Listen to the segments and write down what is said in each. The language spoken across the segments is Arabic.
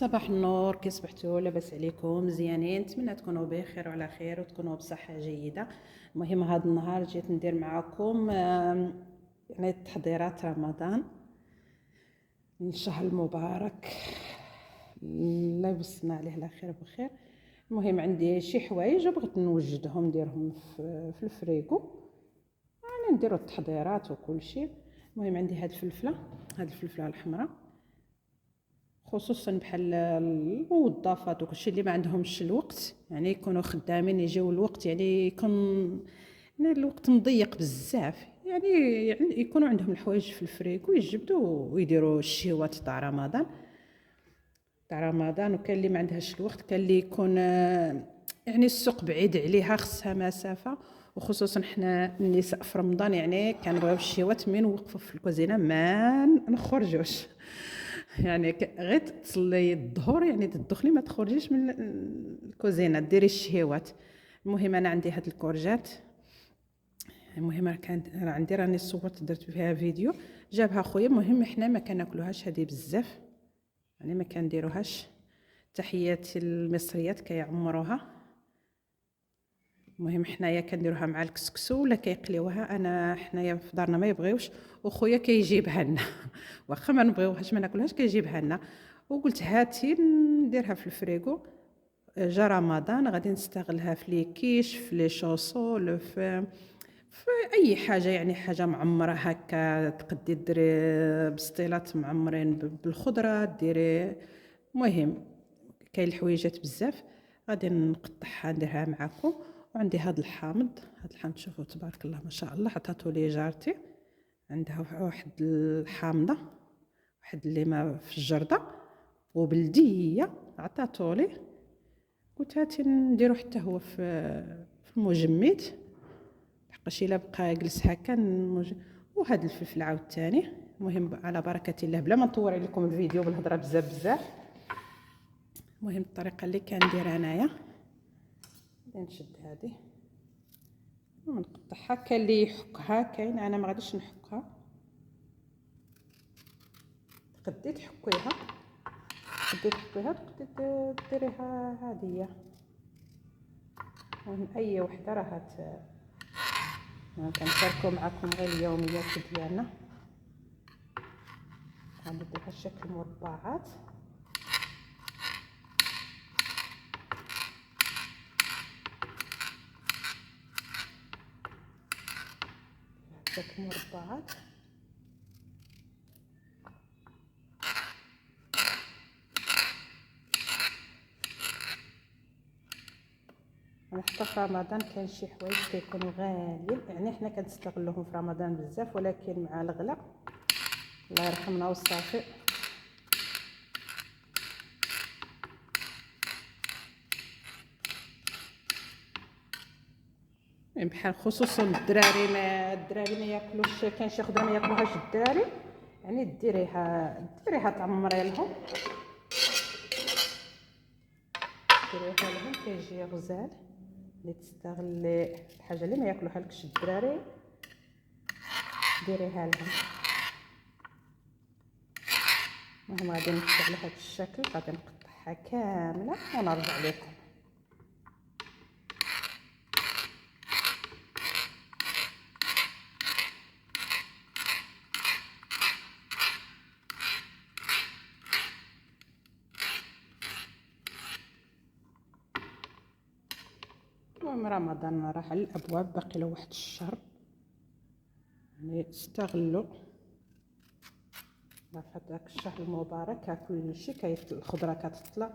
صباح النور، كي صبحتوا؟ لاباس عليكم؟ مزيانين؟ نتمنى تكونوا بخير وعلى خير وتكونوا بصحه جيده. المهم هذا النهار جيت ندير معكم يعني تحضيرات رمضان، الشهر المبارك الله يوصلنا عليه على خير بخير. المهم عندي شي حوايج وبغيت نوجدهم نديرهم في الفريغو، يعني نديروا التحضيرات وكل شيء. المهم عندي هاد الفلفله الحمراء، خصوصا بحال الموظفات وكلشي اللي ما عندهمش الوقت، يعني يكونوا خدامين يجيو الوقت، يعني يكون يعني الوقت مضيق بزاف، يعني يكونوا عندهم الحوايج في الفريكو يجبدوا ويديروا الشهوات تاع رمضان. وكان اللي ما عندهاش الوقت، كان اللي يكون يعني السوق بعيد عليها، خصها مسافه. وخصوصا حنا النساء في رمضان يعني كنبغيو الشهوات من وقفوا في الكوزينه ما نخرجوش يعني غير تصلي الظهر، يعني تدخلي ما تخرجيش من الكوزينه ديري الشهوات. المهم انا عندي هاد الكورجات، المهم راه عندي راني صورت درت فيها فيديو جابها خويا. المهم حنا ما كناكلوهاش هذه بزاف، يعني ما كنديروهاش. تحيات المصريات كيعمروها. المهم حنايا كنديروها مع الكسكسو ولا كيقليوها، انا حنايا في دارنا ما يبغيوش، وخويا كيجيبها لنا واخا ما نبغيوهاش ما ناكلوهاش كيجيبها لنا. وقلت هاتي نديرها في الفريغو، جا رمضان غادي نستغلها في لي كيش، في لي شوصول، في اي حاجه، يعني حاجه معمره هكا تقدي ديري بسطيلات معمرين بالخضره ديري. المهم كاين الحويجات بزاف غادي نقطعها نديرها معكم. وعندي هاد الحامض شوفوا تبارك الله ما شاء الله، عطاتو لي جارتي، عندها واحد الحامضه، واحد اللي ما في الجرده وبلديه عطاتو لي. قلت هاتي نديرو حتى هو في المجمد، لحقاش الا بقى جلس هكا وهاد الفلفل عاوتاني. المهم على بركه الله بلا ما نطول عليكم الفيديو بالهضره بزاف. المهم الطريقه اللي كندير انايا، نشد هذه ونقطعها. كاين اللي يحكها، كاين انا ما غاديش نحكها، تقدي تحكيها تقدي ديريها هاديه. المهم اي وحده راه كنشاركو معكم غير اليوميات ديالنا. غنديرها شكل مربعات، شكل مربعات. انا حتى في رمضان كاين شي حوايج كيكونوا غاليين، يعني حنا كنستغلوهم في رمضان بزاف، ولكن مع الغلا الله يرحمنا وصافي. بحال خصوصا الدراري ما ياكلوش، كاين شي خضره ما ياكلوهاش الدراري، يعني ديريها تعمري لهم، كيجي غزال. اللي تستغلي الحاجه اللي ما ياكلوها لكش الدراري ديريها لهم. المهم غادي نقطع على هذا الشكل، غادي نقطعها كامله ونرجع لكم. المهم رمضان راه على الابواب، باقي له واحد الشهر، يعني استغلوا في هذاك الشهر المبارك. كلشي الخضره كتطلع،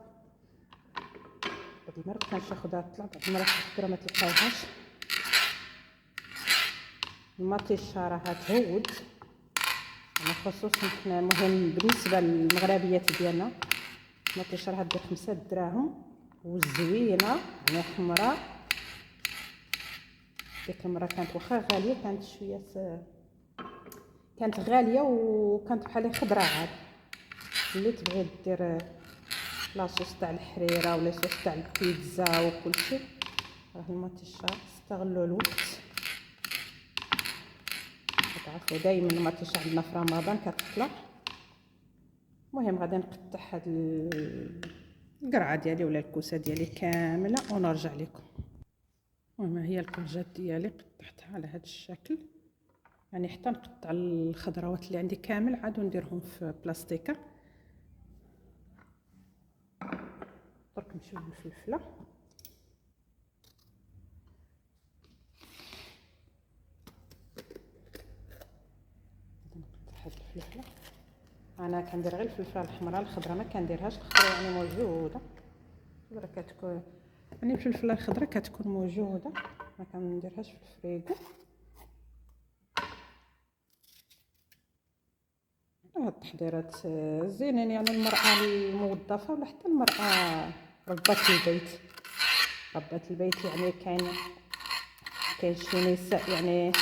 بعض المرات كان شي خضره تطلع، بعض المرات الخضره ما تلقاوهاش. المطيشه راه تهود، يعني خصوصا حنا مهم بالنسبه للمغربيات ديالنا. المطيشه راه دير 5 دراهم وزوينه، يعني حمراء. ديك المره كانت واخا غاليه، كانت شويه كانت غاليه وكانت بحال خضره عاد. اللي تبغي دير لاصوص تاع الحريره ولا صوص تاع البيتزا وكل شيء، راه المطيشه استغلوا الوقت. تعرفوا دائما المطيشه عندنا في رمضان كتطلع. المهم غادي نقطع هاد القرعه ديالي ولا الكوسه ديالي كامله ونرجع لكم. المهم هي الكوجات ديالي قطعتها على هاد الشكل، يعني حتى نقطع الخضروات اللي عندي كامل عاد ونديرهم في بلاستيكه. درك نمشيو للفلفله. نقطع هاد الفلفله، انا كندير غير الفلفله الحمراء، الخضراء ما كنديرهاش، الخضراء يعني موجوده، الخضراء كتكون يعني الفلفله الخضراء كتكون موجوده، ما كنديرهاش في الفريغو. هاد التحضيرات زينين، يعني المراه الموظفه ولا حتى المراه ربة البيت، ربة البيت يعني كاين شي نساء يعني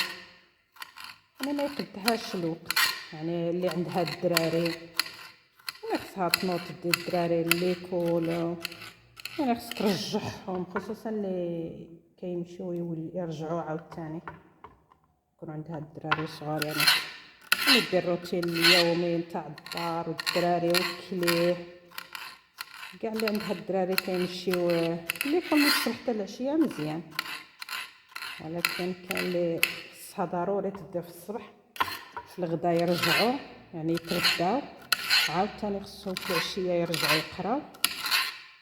ما يقدهاش الوقت، يعني اللي عندها الدراري يعني خصها تنوض دير الدراري اللي ياكلوا، يعني خص ترجعهم، خصوصا اللي كيمشيو يرجعوا عاوتاني يكون عندها الدراري صغار، يعني دير الروتين اليومي نتاع الدار والدراري والكليه، كاع اللي عندها الدراري كيمشيو اللي يكون من الصبح حتى العشيه مزيان، ولكن كاين اللي خصها ضروري تدير في الصبح، في الغدا يرجعوا يعني يتغداو، عاوتاني خصهم في العشيه يرجعوا يقراو،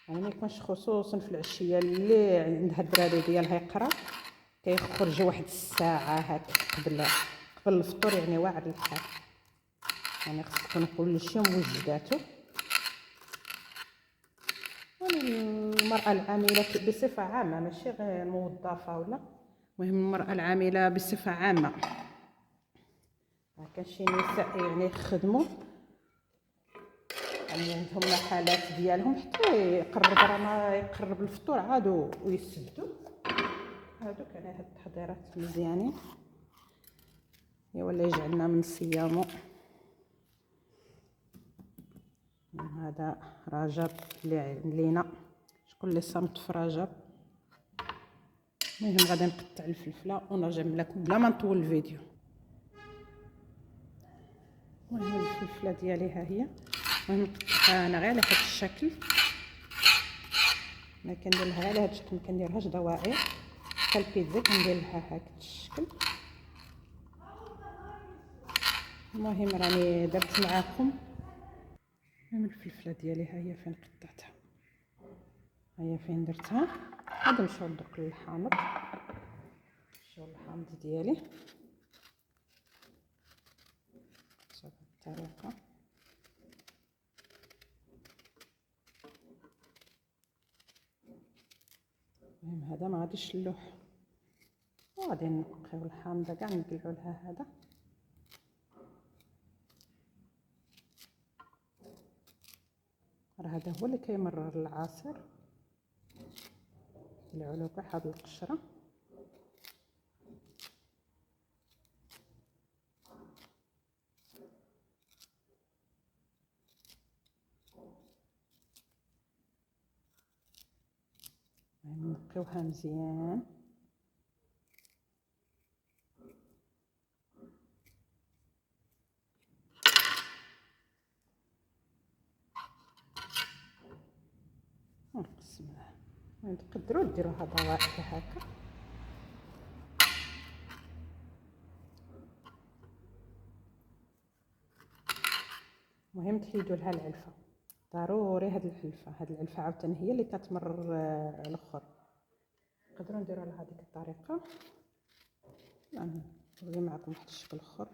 يعني ما يكونش خصوصا في العشيه اللي عندها الدراري ديالها يقرا كيخرجوا واحد الساعه هكا قبل الفطور، يعني واعر الحال، يعني خص تكون كلشي موجداتو. يعني المراه العامله بصفه عامه ماشي غير موظفه ولا، المهم المراه العامله بصفه عامه، كاين شي نساء يعني يخدموا يعني عندهم محلات ديالهم حتى يقرب الفطور عادوا ويسدوا، هادوك يعني هاد التحضيرات مزيانين ولا يجعلنا من صيامو. هذا رجب اللي لينا، شكون اللي صامت في رجب. المهم غادي نقطع الفلفله ونرجع لكم بلا ما نطول الفيديو. المهم الفلفله ديالي ها هي، المهم نقطعها انا غير على هذا الشكل، ما كندير لها على هذا الشكل، ما كنديرهاش دوائر حتى البيتزا كندير لها هكا الشكل. المهم راني درت معاكم. المهم الفلفله ديالي ها هي فين قطعتها، ها هي فين درتها. غادي نمشيو لدوك الحامض، نمشيو للحامض ديالي بهذه الطريقه. المهم هذا ما غاديش نلوح، وغادي نبقيو الحامضه كاع نقلعوا لها هذا. راه هذا هو اللي كيمرر العصير، نقلعوا له كاع هاد القشره. نقيوها مزيان. ونقسموها، تقدروا ديروها ضوائر هكا. المهم تحيدوا لها العلفه، ضروري هاد العلفه عاوتاني هي اللي كتمرر الاخر. نقدروا نديروها على هذيك الطريقه، نوري معكم واحد الشكل اخر.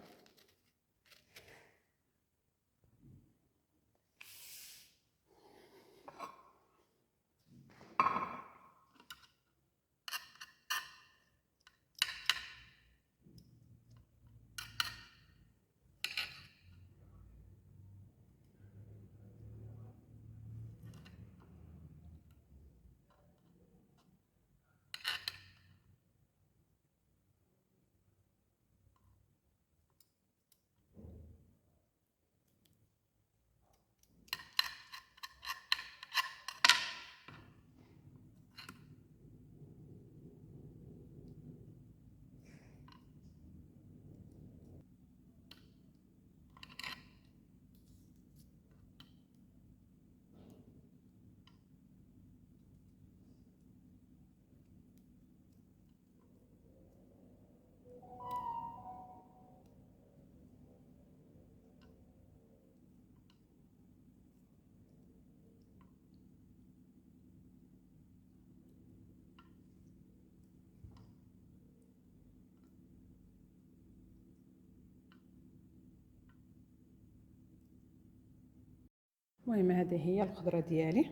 المهم هذه هي الخضره ديالي،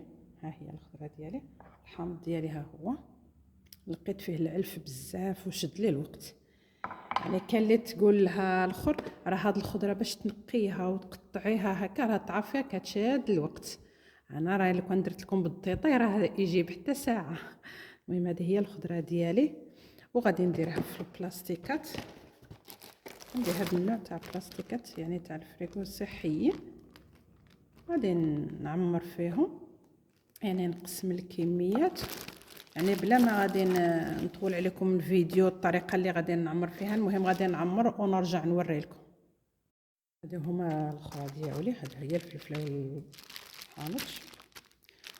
ها هي الخضره ديالي. الحامض ديالي ها هو، لقيت فيه العلف بزاف وشد لي الوقت. يعني كان اللي تقول لها الاخر راه هاد الخضره باش تنقيها وتقطعيها هكا راه تعرفيها كتشاد الوقت. انا راه لو كان درت لكم بالديطاي راه يجيب حتى ساعه. المهم هذه هي الخضره ديالي، وغادي نديرها في البلاستيكات. عندي هاد النوع تاع البلاستيكات يعني تاع الفريكو صحيين، غادي نعمر فيهم، يعني نقسم الكميات، يعني بلا ما غادي نطول عليكم الفيديو الطريقه اللي غادي نعمر فيها. المهم غادي نعمر ونرجع نوري لكم. هادو هما الخضره ديالي، هذا هي الفلفله الحامض.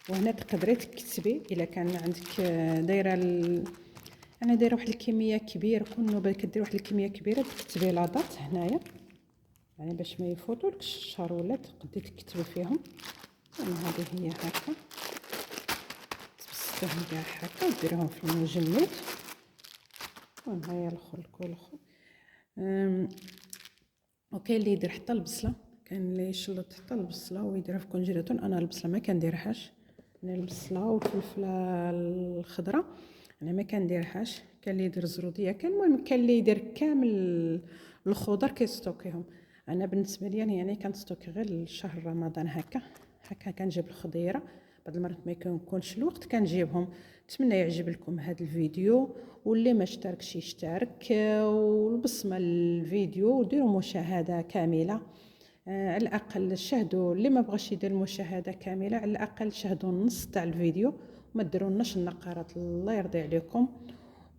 وهنا تقدري تكتبي الا كان عندك دايره يعني دايره واحد الكميه كبيره، كون نوبه كدير واحد الكميه كبيره تكتبي لاطات هنايا، يعني باش ما يفوتولكش الشهر ولا تقدري تكتبي فيهم. يعني هذه هي هكا تبسطوهم كاع هكا وديريهم في المجمد. وها هي الخل والخل. وكاين اللي يدير حتى البصله، كاين اللي يشلط حتى البصله ويديرها في كونجيلاتور. انا البصله ما كنديرهاش، انا البصله والفلفله الخضراء انا ما كنديرهاش. كاين اللي يدير زروديه، كاين المهم كاين اللي يدير كامل الخضر كيستوكيهم. انا بالنسبه لي يعني كنستوكي غير شهر رمضان هكا كنجيب الخضيره. بعض المرات ما يكونش الوقت كنجيبهم. نتمنى يعجب لكم هذا الفيديو، واللي ما اشتركش يشترك والبصمه الفيديو وديروا مشاهده كامله. على الاقل شاهدوا، اللي ما بغاش يدير المشاهده كامله على الاقل شاهدوا النص تاع الفيديو وما ديرولناش النقرات. الله يرضي عليكم.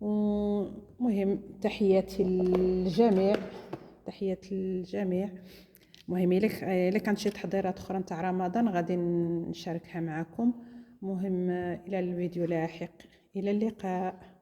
ومهم تحياتي للجميع، تحياتي للجميع. المهم الا كانت شي تحضيرات اخرى تاع رمضان غادي نشاركها معكم. مهم الى الفيديو لاحق، الى اللقاء.